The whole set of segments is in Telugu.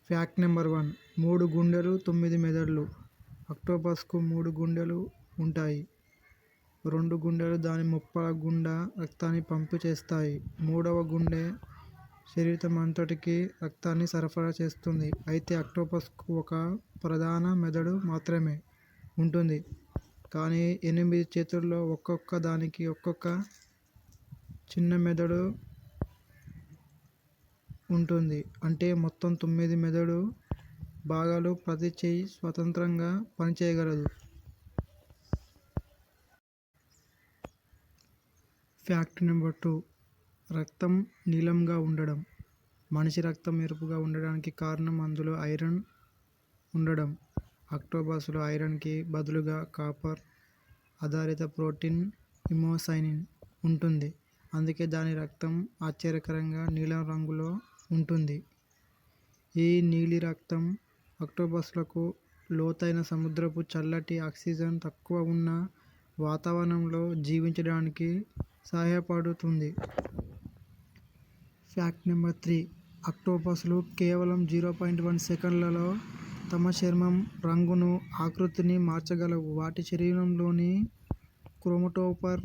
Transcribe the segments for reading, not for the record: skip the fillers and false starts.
Fact number 1. 3 గుండెలు 9 మెదళ్ళు. అక్టోపస్కు 3 గుండెలు ఉంటాయి. 2 గుండెలు దాని ముప్పల గుండా రక్తాన్ని పంపు చేస్తాయి. మూడవ గుండె శరీరమంతటికీ రక్తాన్ని సరఫరా చేస్తుంది. అయితే అక్టోపస్కు ఒక ప్రధాన మెదడు మాత్రమే ఉంటుంది. కానీ 8 చేతుల్లో ఒక్కొక్క దానికి ఒక్కొక్క చిన్న మెదడు ఉంటుంది. అంటే మొత్తం 9 మెదడు భాగాలు ప్రతి చెయ్యి స్వతంత్రంగా పనిచేయగలదు. Fact number 2. రక్తం నీలంగా ఉండడం. మనిషి రక్తం ఎరుపుగా ఉండడానికి కారణం అందులో ఐరన్ ఉండడం. అక్టోపస్లో ఐరన్కి బదులుగా కాపర్ ఆధారిత ప్రోటీన్ హిమోసైనిన్ ఉంటుంది. అందుకే దాని రక్తం ఆశ్చర్యకరంగా నీలం రంగులో ఉంటుంది. ఈ నీలి రక్తం అక్టోపస్లకు లోతైన సముద్రపు చల్లటి ఆక్సిజన్ తక్కువ ఉన్న వాతావరణంలో జీవించడానికి సహాయపడుతుంది. Fact number 3. అక్టోపస్లు కేవలం 0.1 సెకన్లలో తమ చర్మం రంగును, ఆకృతిని మార్చగలవు. వాటి శరీరంలోని క్రోమటోఫోర్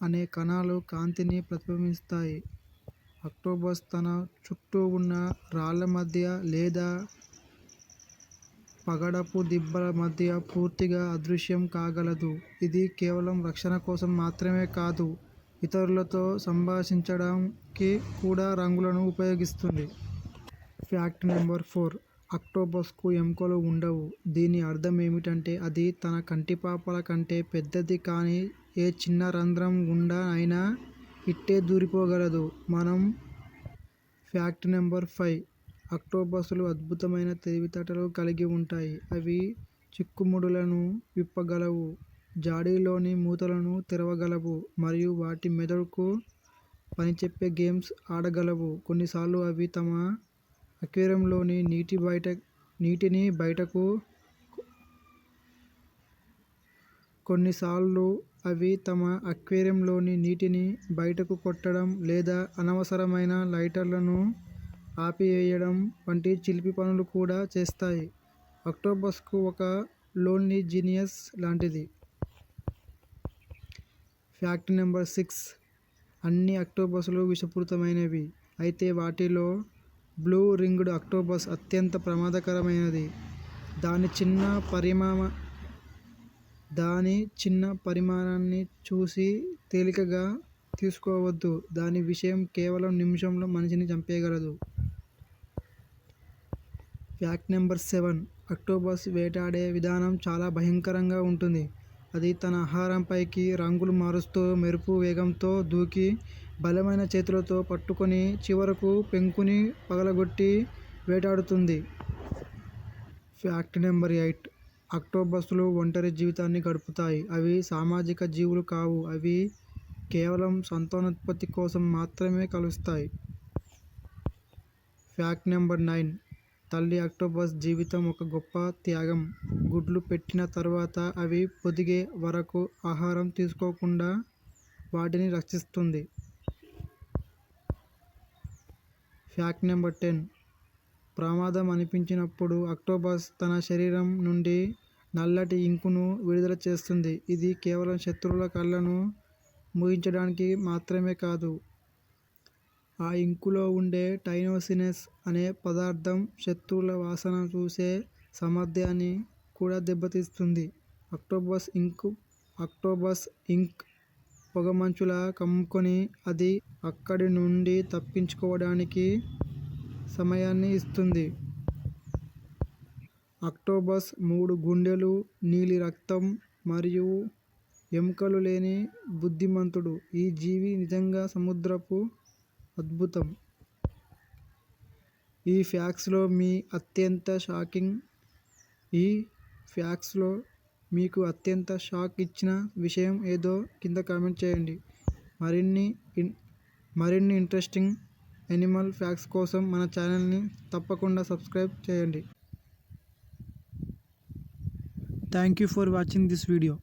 అనే కణాలు కాంతిని ప్రతిబింబిస్తాయి. అక్టోపస్ తన చుట్టూ ఉన్న రాళ్ళ మధ్య లేదా పగడపు దిబ్బల మధ్య పూర్తిగా అదృశ్యం కాగలదు. ఇది కేవలం రక్షణ కోసం మాత్రమే కాదు, ఇతరులతో సంభాషించడానికి కూడా రంగులను ఉపయోగిస్తుంది. Fact number 4. అక్టోపస్కు ఎముకలు ఉండవు. దీని అర్థం ఏమిటంటే అది తన కంటిపాపల కంటే పెద్దది కానీ ఏ చిన్న రంధ్రం గుండా అయినా ఇట్టే దూరిపోగలదు. Fact number 5. అక్టోపస్లు అద్భుతమైన తెలివితేటలు కలిగి ఉంటాయి. అవి చిక్కుముడులను విప్పగలవు, జాడీలోని మూతలను తెరవగలవు మరియు వాటి మెదడుకు పనిచెప్పే గేమ్స్ ఆడగలవు. కొన్నిసార్లు అవి తమ అక్వేరియంలోని నీటిని బయటకు కొట్టడం లేదా అనవసరమైన లైటర్లను ఆపివేయడం వంటి చిలిపి పనులు కూడా చేస్తాయి. అక్టోపస్కు ఒక లోన్లీ జీనియస్ లాంటిది. Fact number 6. అన్ని అక్టోపస్లు విషపూరితమైనవి. అయితే వాటిలో బ్లూ రింగ్డ్ అక్టోపస్ అత్యంత ప్రమాదకరమైనది. దాని చిన్న పరిమాణాన్ని చూసి తేలికగా తీసుకోవద్దు. దాని విషం కేవలం నిమిషంలో మనిషిని చంపేయగలదు. Fact number 7. అక్టోపస్ వేటాడే విధానం చాలా భయంకరంగా ఉంటుంది. అది తన ఆహారంపైకి రంగులు మారుస్తూ మెరుపు వేగంతో దూకి బలమైన చేతులతో పట్టుకొని చివరకు పెంకుని పగలగొట్టి వేటాడుతుంది. Fact number 8. అక్టోపస్లు ఒంటరి జీవితాన్ని గడుపుతాయి. అవి సామాజిక జీవులు కావు. అవి కేవలం సంతానోత్పత్తి కోసం మాత్రమే కలుస్తాయి. Fact number 9. తల్లి అక్టోపస్ జీవితం ఒక గొప్ప త్యాగం. గుడ్లు పెట్టిన తర్వాత అవి పొదిగే వరకు ఆహారం తీసుకోకుండా వాటిని రక్షిస్తుంది. Fact number 10. ప్రమాదం అనిపించినప్పుడు అక్టోపస్ తన శరీరం నుండి నల్లటి ఇంకును విడుదల చేస్తుంది. ఇది కేవలం శత్రువుల కళ్ళను మూయించడానికి మాత్రమే కాదు, ఆ ఇంకులో ఉండే టైనోసినస్ అనే పదార్థం శత్రువుల వాసన చూసే సామర్థ్యాన్ని కూడా దెబ్బతీస్తుంది. అక్టోపస్ ఇంక్ పొగమంచులా కమ్ముకొని అది అక్కడి నుండి తప్పించుకోవడానికి సమయాన్ని ఇస్తుంది. అక్టోపస్ 3 గుండెలు, నీలి రక్తం మరియు ఎముకలు లేని బుద్ధిమంతుడు. ఈ జీవి నిజంగా సముద్రపు అద్భుతం. ఈ ఫ్యాక్ట్స్లో మీకు అత్యంత షాక్ ఇచ్చిన విషయం ఏదో కింద కామెంట్ చేయండి. మరిన్ని ఇంట్రెస్టింగ్ యానిమల్ ఫ్యాక్ట్స్ కోసం మన ఛానల్ని తప్పకుండా సబ్స్క్రైబ్ చేయండి. Thank you for watching this video.